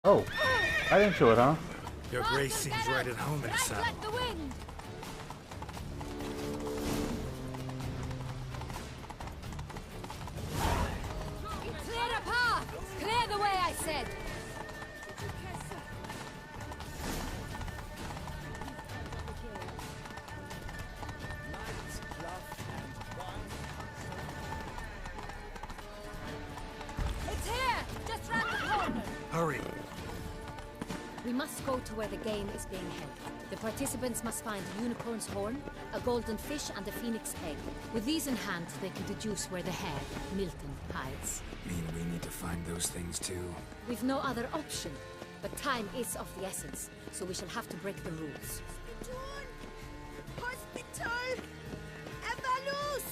Oh, I didn't show it, huh? Your grace seems right at home in the saddle. Like the wind. Clear a path! Clear the way, I said! It's here! Just round the corner! Hurry. We must go to where the game is being held. The participants must find a unicorn's horn, a golden fish, and a phoenix egg. With these in hand, they can deduce where the hag, Milton, hides. Mean we need to find those things too? We've no other option, but time is of the essence, so we shall have to break the rules. Hospital! Evalus!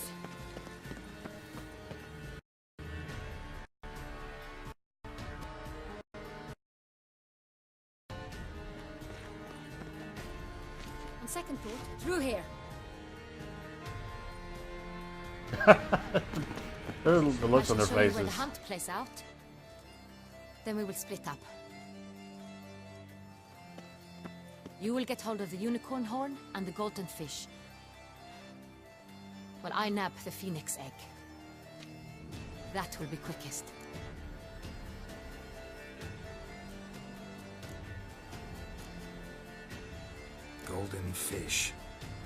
On second thought, through here. There's the looks on their I shall show you where faces. the hunt plays out. Then we will split up. You will get hold of the unicorn horn and the golden fish, while I nab the phoenix egg. That will be quickest. Golden fish.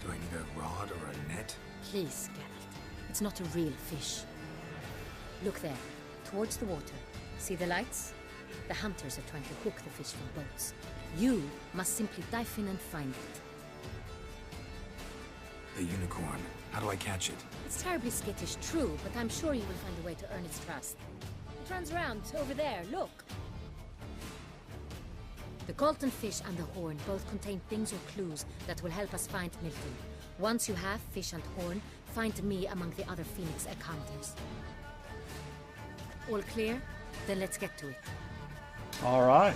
Do I need a rod or a net? Please, Geralt. It's not a real fish. Look there, towards the water. See the lights? The hunters are trying to hook the fish from boats. You must simply dive in and find it. A unicorn. How do I catch it? It's terribly skittish, true, but I'm sure you will find a way to earn its trust. It runs around, over there, look. The golden fish and the horn both contain things or clues that will help us find Milton. Once you have fish and horn, find me among the other Phoenix Egg hunters. All clear? Then let's get to it. All right.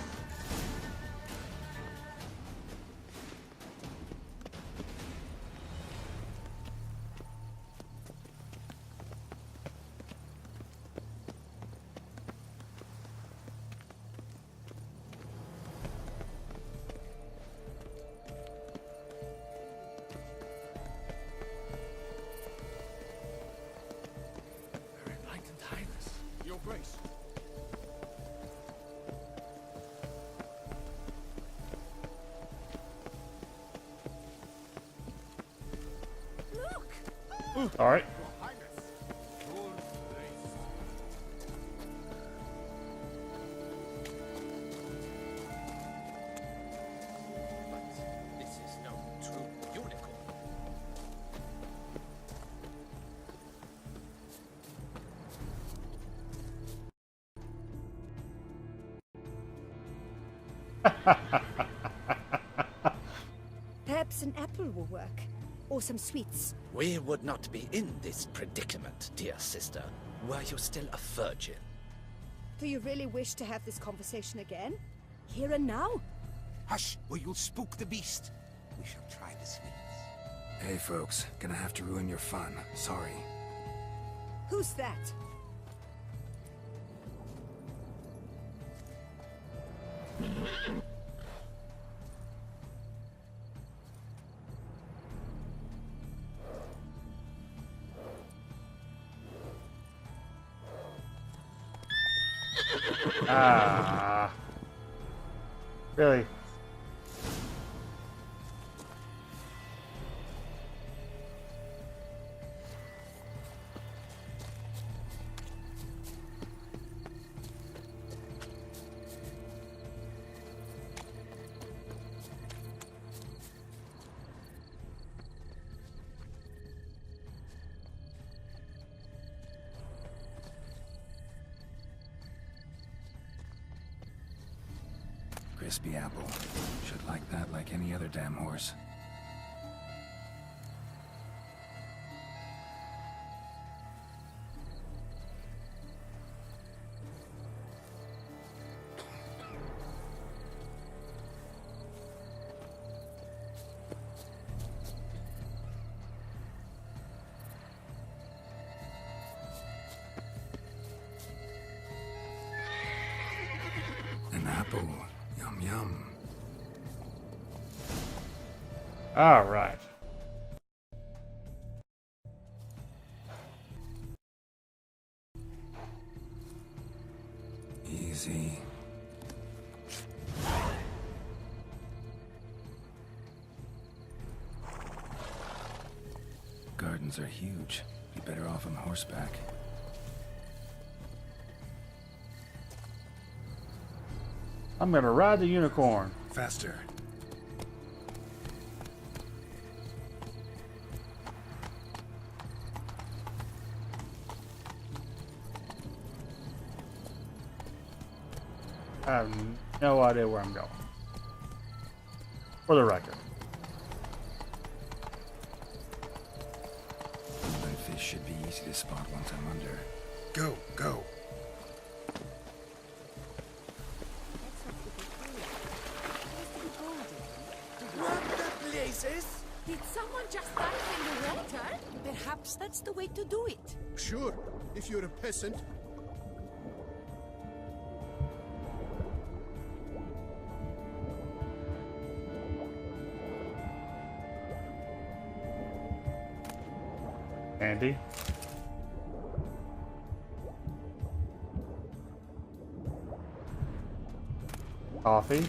Very enlightened highness. Your grace. Look! All right. Your Highness! Your grace! But this is no true unicorn. Perhaps an apple will work. Or some sweets. We would not be in this predicament, dear sister, were you still a virgin. Do you really wish to have this conversation again? Here and now? Hush, or you'll spook the beast. We shall try the sweets. Hey folks, gonna have to ruin your fun. Sorry. Who's that? Ah. Really? Crispy apple. Should like that like any other damn horse. apple. Yum yum. All right. Easy. Gardens are huge. Be better off on horseback. I'm gonna ride the unicorn. Faster. I have no idea where I'm going. For the record. Inland fish should be easy to spot once I'm under. Go, go. Did someone just dive in the water? Perhaps that's the way to do it. Sure, if you're a peasant. Andy. Coffee.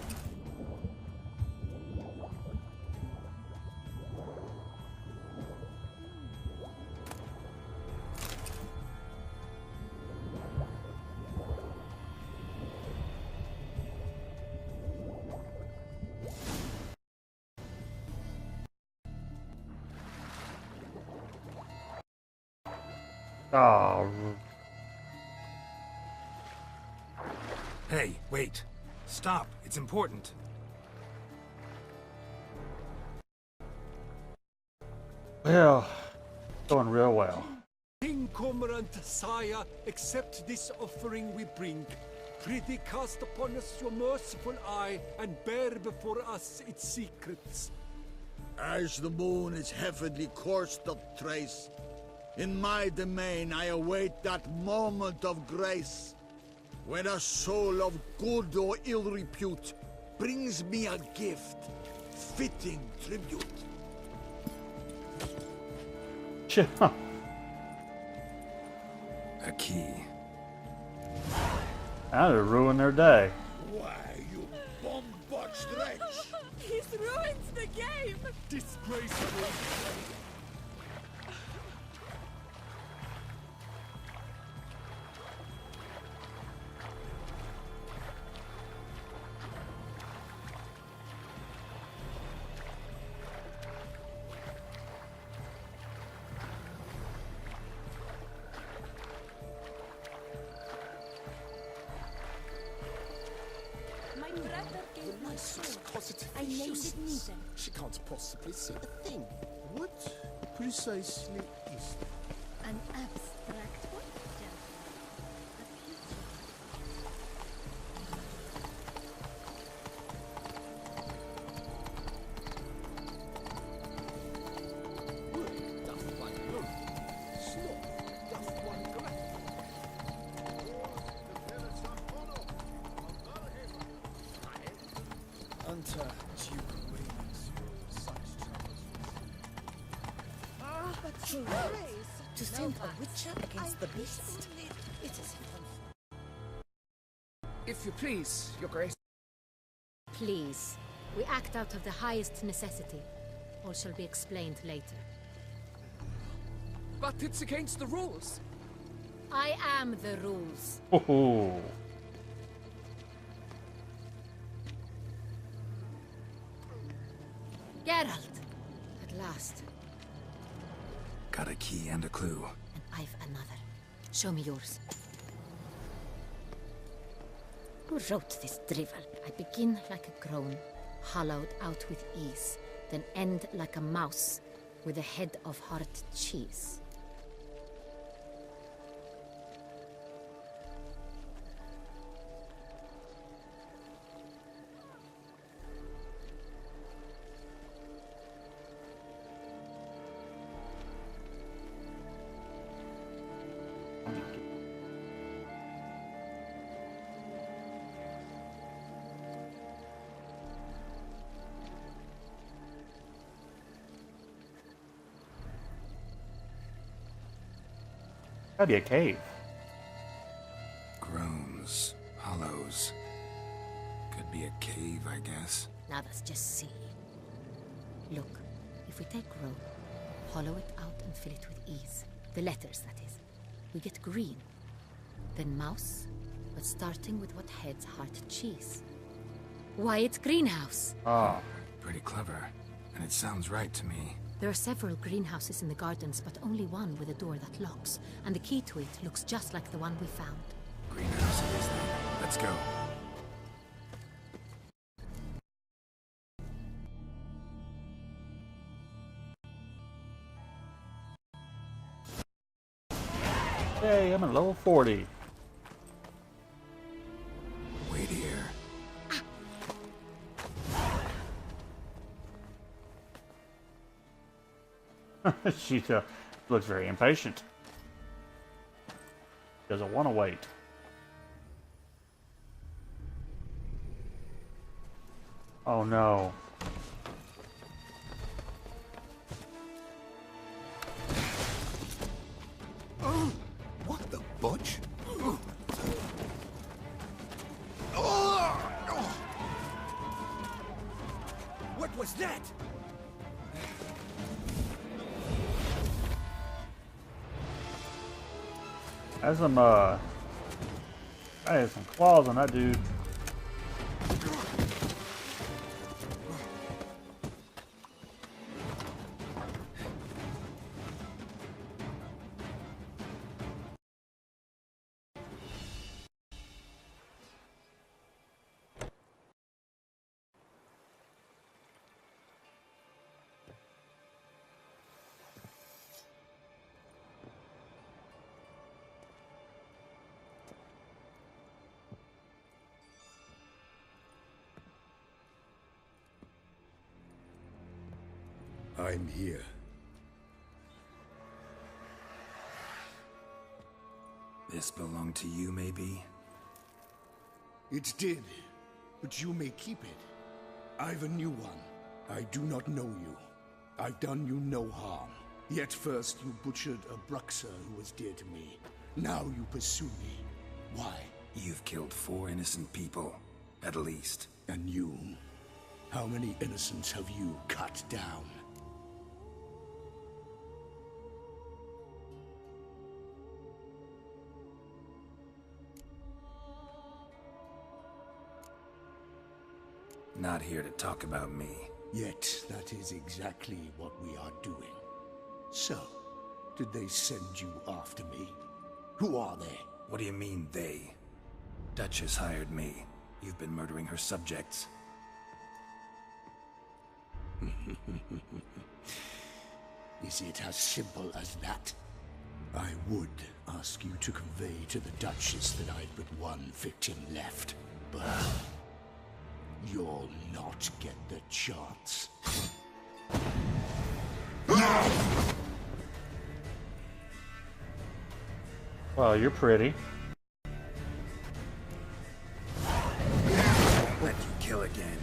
Oh, Hey, wait. Stop. It's important. well, going real well. King Cormorant, sire, accept this offering we bring. Prithee cast upon us your merciful eye, and bear before us its secrets. As the moon its heavenly course doth trace, in my domain I await that moment of grace, when a soul of good or ill repute brings me a gift, fitting tribute. A key. That'd ruin their day. Why, you bombard wretch! He's ruined the game! Disgraceful! My brother gave me a sword. Positive I named it useless. Needle. She can't possibly see a thing. What precisely is that? An abstract one? Wood doth one run. Sloth doth one grapple. Unto Duke brings you such troubles. But Grace, To send a witcher against the beast. it is If you please, your grace. Please, we act out of the highest necessity. All shall be explained later. But it's against the rules. I am the rules. Ooh. Geralt! At last. Got a key and a clue. And I've another. Show me yours. Who wrote this drivel? I begin like a groan, hollowed out with ease, then end like a mouse with a head of hard cheese. Gotta be a cave. Groans, hollows. Could be a cave, I guess. Now that's just silly. Look, if we take row, hollow it out and fill it with ease. The letters, that is. We get green. Then mouse, but starting with what heads heart cheese. Why, it's greenhouse. Ah. Pretty clever. And it sounds right to me. There are several greenhouses in the gardens, but only one with a door that locks. And the key to it looks just like the one we found. Greenhouse it is then. Let's go. Hey, I'm at level 40. Wait here. She looks very impatient. Doesn't want to wait. Oh no. What the butch? What was that? Has some I had some claws on that dude. I'm here. This belonged to you, maybe? It did, but you may keep it. I've a new one. I do not know you. I've done you no harm. Yet first you butchered a Bruxer who was dear to me. Now you pursue me. Why? You've killed 4 innocent people, at least. And you? How many innocents have you cut down? Not here to talk about me. Yet that is exactly what we are doing. So, did they send you after me? Who are they? What do you mean, they? Duchess hired me. You've been murdering her subjects. Is it as simple as that? I would ask you to convey to the Duchess that I've but one victim left, but you'll not get the chance. Well, you're pretty. Let you kill again.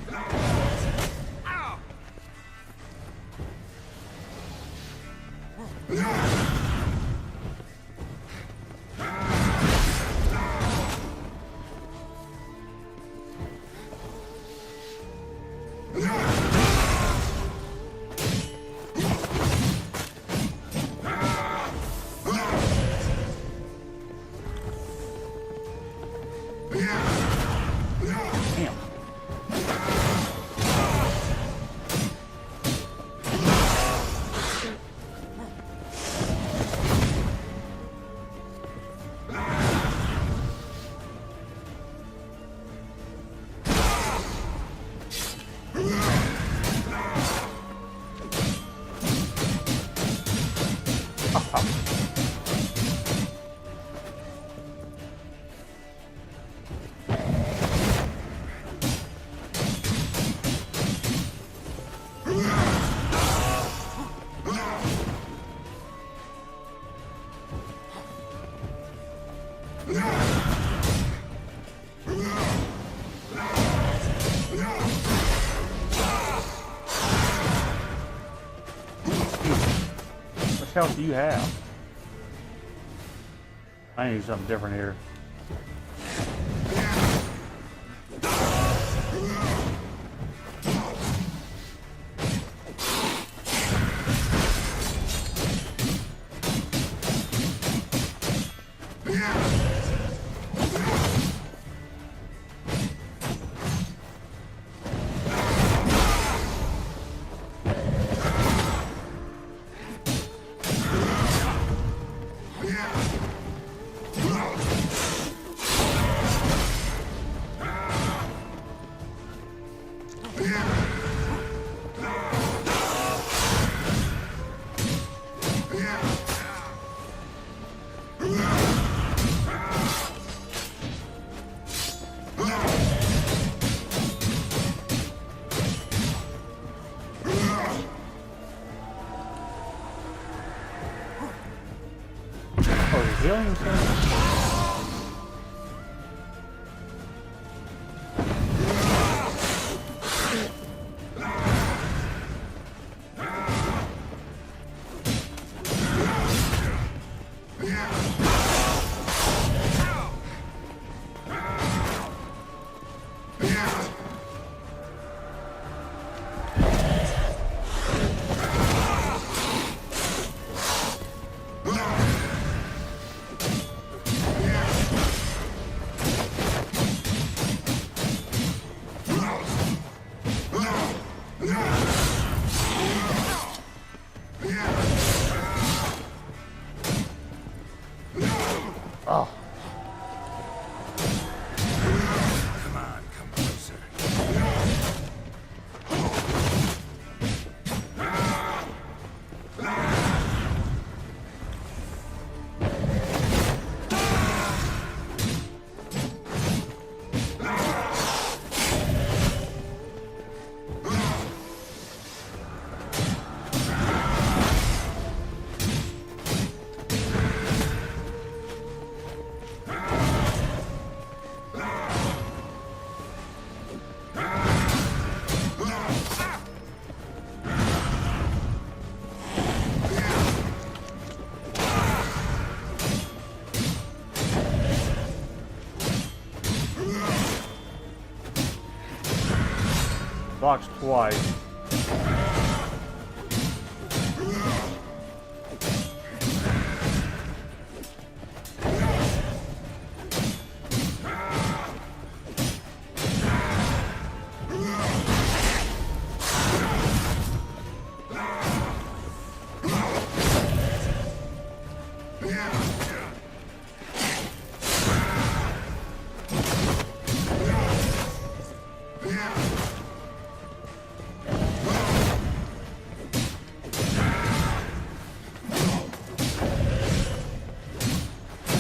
Damn. What health do you have? I need something different here. Oh, he's healing himself? Oh. Come on, come closer. Blocks twice.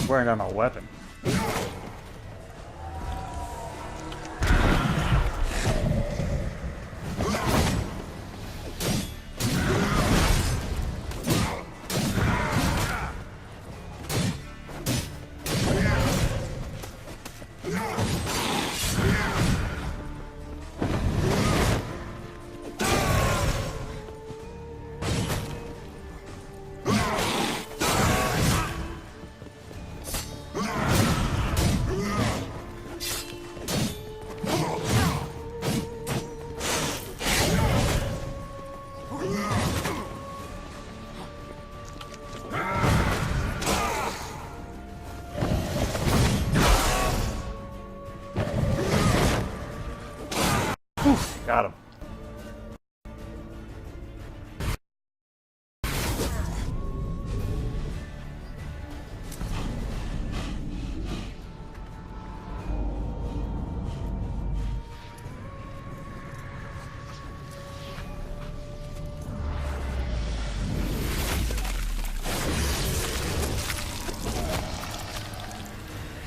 Wearing on my weapon. Got him.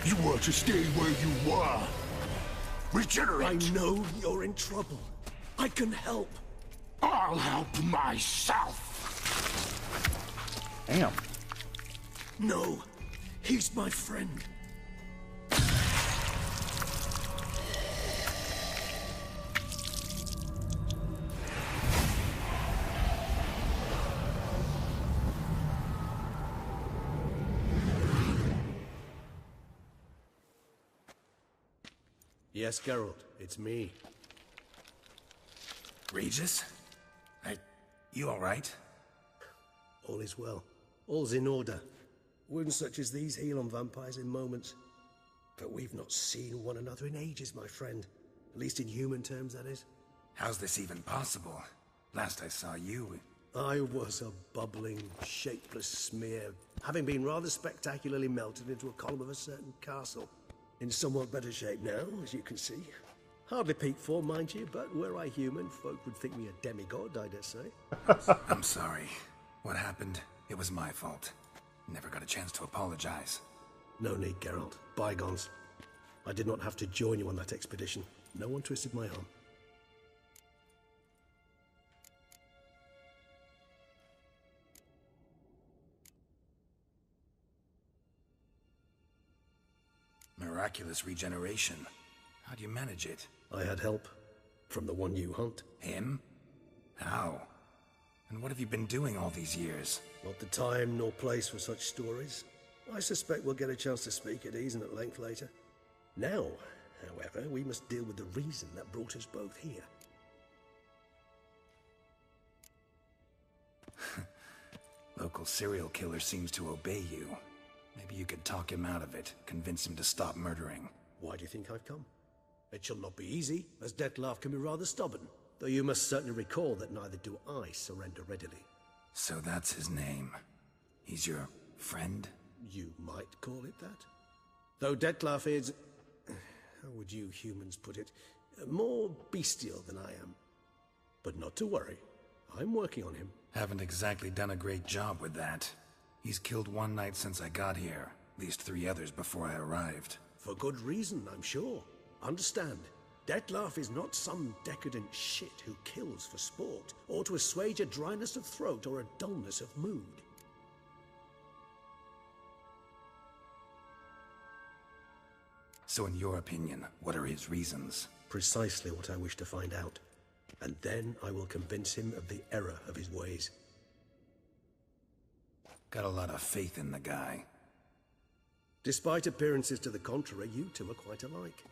You were to stay where you were. Regenerate. I know you're in trouble. I can help. I'll help myself. Damn. No, he's my friend. Yes, Geralt, it's me. Regis? You alright? All is well. All's in order. Wounds such as these heal on vampires in moments. But we've not seen one another in ages, my friend. At least in human terms, that is. How's this even possible? Last I saw you... I was a bubbling, shapeless smear, having been rather spectacularly melted into a column of a certain castle. In somewhat better shape now, as you can see. Hardly peak form, mind you, but were I human, folk would think me a demigod, I dare say. I'm sorry. What happened? It was my fault. Never got a chance to apologize. No need, Geralt. Bygones. I did not have to join you on that expedition. No one twisted my arm. Miraculous regeneration. How do you manage it? I had help. From the one you hunt. Him? How? And what have you been doing all these years? Not the time nor place for such stories. I suspect we'll get a chance to speak at ease and at length later. Now, however, we must deal with the reason that brought us both here. Local serial killer seems to obey you. Maybe you could talk him out of it, convince him to stop murdering. Why do you think I've come? It shall not be easy, as Dettlaff can be rather stubborn. Though you must certainly recall that neither do I surrender readily. So that's his name. He's your friend? You might call it that. Though Dettlaff is... how would you humans put it? More bestial than I am. But not to worry. I'm working on him. Haven't exactly done a great job with that. He's killed one knight since I got here. At least 3 others before I arrived. For good reason, I'm sure. Understand, Dettlaff is not some decadent shit who kills for sport, or to assuage a dryness of throat or a dullness of mood. So in your opinion, what are his reasons? Precisely what I wish to find out. And then I will convince him of the error of his ways. Got a lot of faith in the guy. Despite appearances to the contrary, you two are quite alike.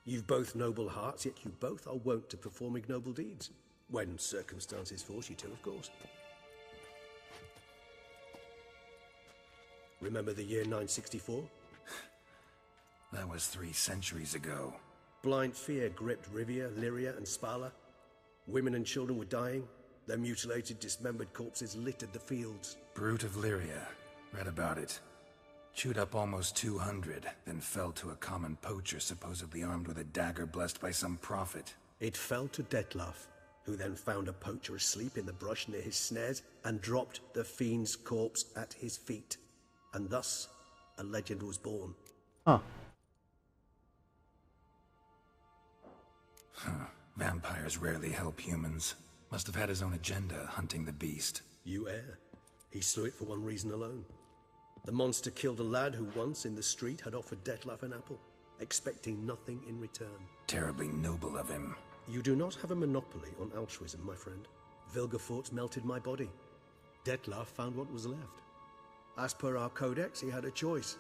You've both noble hearts, yet you both are wont to perform ignoble deeds. When circumstances force you to, of course. Remember the year 964? That was 3 centuries ago. Blind fear gripped Rivia, Lyria, and Spala. Women and children were dying. Their mutilated, dismembered corpses littered the fields. Brute of Lyria. Read about it. Chewed up almost 200, then fell to a common poacher supposedly armed with a dagger blessed by some prophet. It fell to Dettlaff, who then found a poacher asleep in the brush near his snares and dropped the fiend's corpse at his feet. And thus, a legend was born. Huh. Vampires rarely help humans. Must have had his own agenda, hunting the beast. You err. He slew it for one reason alone. The monster killed a lad who once, in the street, had offered Dettlaff an apple, expecting nothing in return. Terribly noble of him. You do not have a monopoly on altruism, my friend. Vilgefortz melted my body. Dettlaff found what was left. As per our codex, he had a choice.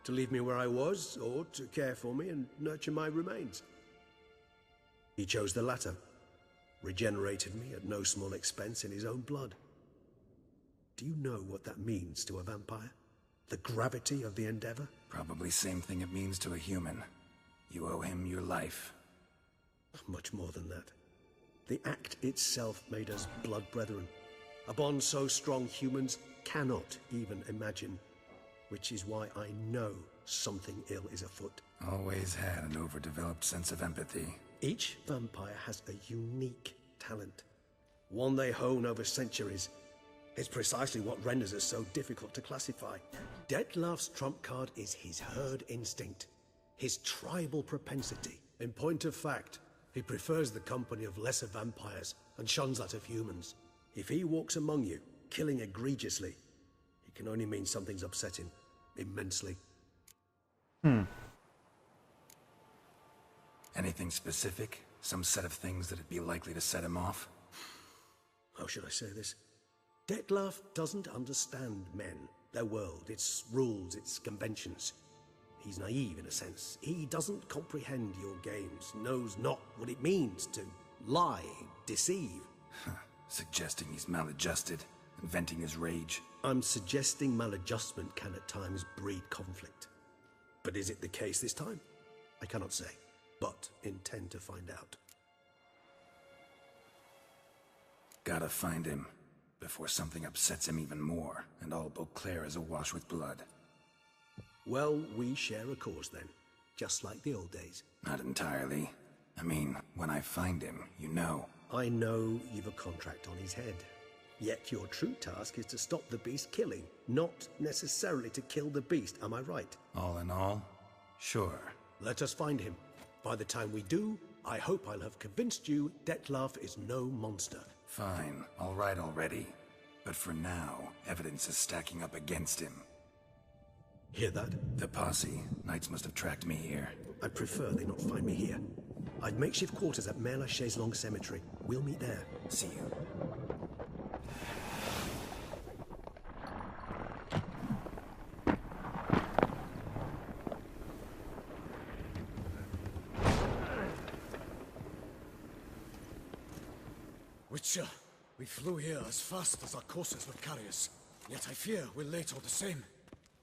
To leave me where I was, or to care for me and nurture my remains. He chose the latter. Regenerated me at no small expense in his own blood. Do you know what that means to a vampire? The gravity of the endeavor? Probably same thing it means to a human. You owe him your life. Much more than that. The act itself made us blood brethren. A bond so strong humans cannot even imagine. Which is why I know something ill is afoot. Always had an overdeveloped sense of empathy. Each vampire has a unique talent. One they hone over centuries. It's precisely what renders us so difficult to classify. Dettlaff's trump card is his herd instinct. His tribal propensity. In point of fact, he prefers the company of lesser vampires and shuns that of humans. If he walks among you, killing egregiously, it can only mean something's upset him. Immensely. Anything specific? Some set of things that'd be likely to set him off? How should I say this? Dettlaff doesn't understand men, their world, its rules, its conventions. He's naive in a sense. He doesn't comprehend your games, knows not what it means to lie, deceive. Suggesting he's maladjusted and venting his rage. I'm suggesting maladjustment can at times breed conflict. But is it the case this time? I cannot say, but intend to find out. Gotta find him, before something upsets him even more, and all Beauclair is awash with blood. Well, we share a cause then, just like the old days. Not entirely. I mean, when I find him, you know. I know you've a contract on his head. Yet your true task is to stop the beast killing, not necessarily to kill the beast, am I right? All in all, sure. Let us find him. By the time we do, I hope I'll have convinced you Dettlaff is no monster. Fine, all right already. But for now, evidence is stacking up against him. Hear that? The posse. Knights must have tracked me here. I'd prefer they not find me here. I'd makeshift quarters at Mère Lachaise Long Cemetery. We'll meet there. See you. Witcher, we flew here as fast as our courses would carry us. Yet I fear we're late all the same.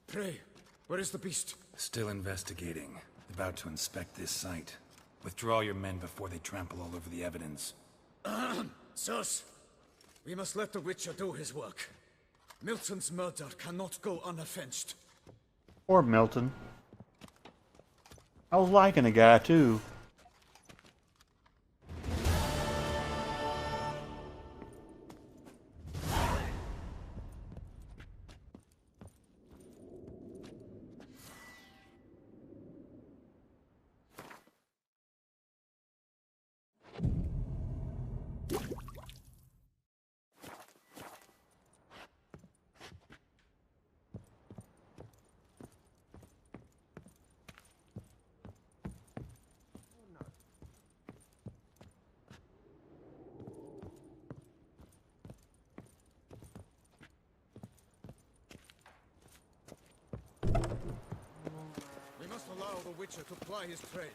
Pray, where is the beast? Still investigating. About to inspect this site. Withdraw your men before they trample all over the evidence. Sirs, we must let the Witcher do his work. Milton's murder cannot go unavenged. Poor Milton. I was liking the guy too. We must allow the Witcher to ply his trade.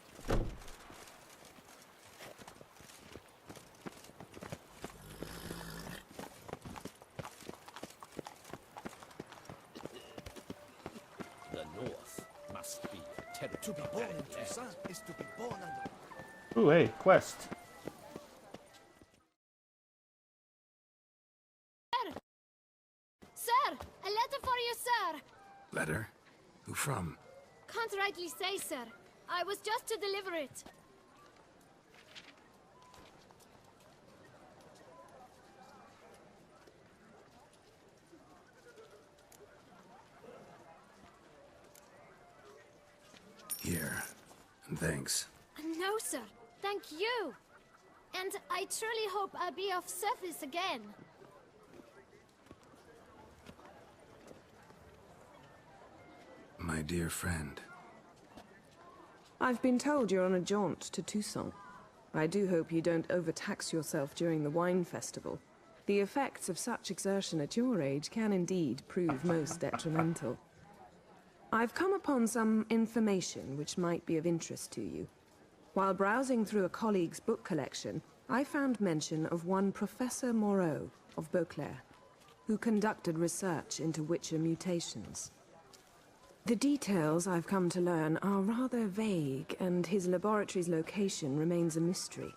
The North must be a territory. To be born in Toussaint is to be born under. Ooh, hey, quest. Sir, a letter for you, sir. Letter? Who from? Can't rightly say, sir. I was just to deliver it. Here. And thanks. No, sir. Thank you. And I truly hope I'll be of service again. My dear friend. I've been told you're on a jaunt to Toussaint. I do hope you don't overtax yourself during the wine festival. The effects of such exertion at your age can indeed prove most detrimental. I've come upon some information which might be of interest to you. While browsing through a colleague's book collection, I found mention of one Professor Moreau of Beauclair, who conducted research into Witcher mutations. The details I've come to learn are rather vague, and his laboratory's location remains a mystery.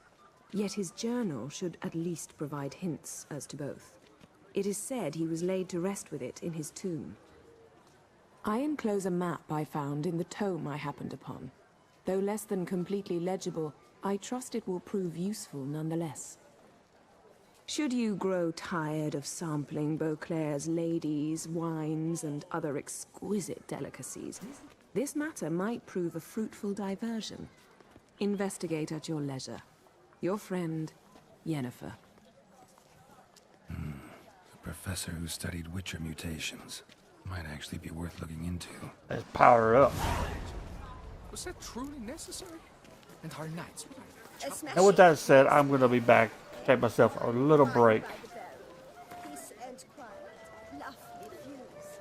Yet his journal should at least provide hints as to both. It is said he was laid to rest with it in his tomb. I enclose a map I found in the tome I happened upon. Though less than completely legible, I trust it will prove useful nonetheless. Should you grow tired of sampling Beauclair's ladies, wines, and other exquisite delicacies, this matter might prove a fruitful diversion. Investigate at your leisure. Your friend, Yennefer. A professor who studied Witcher mutations. Might actually be worth looking into. Let's power up. Was that truly necessary? And our knights. And with that said, I'm gonna be back. Take myself a little break. Peace and quiet. Lovely views.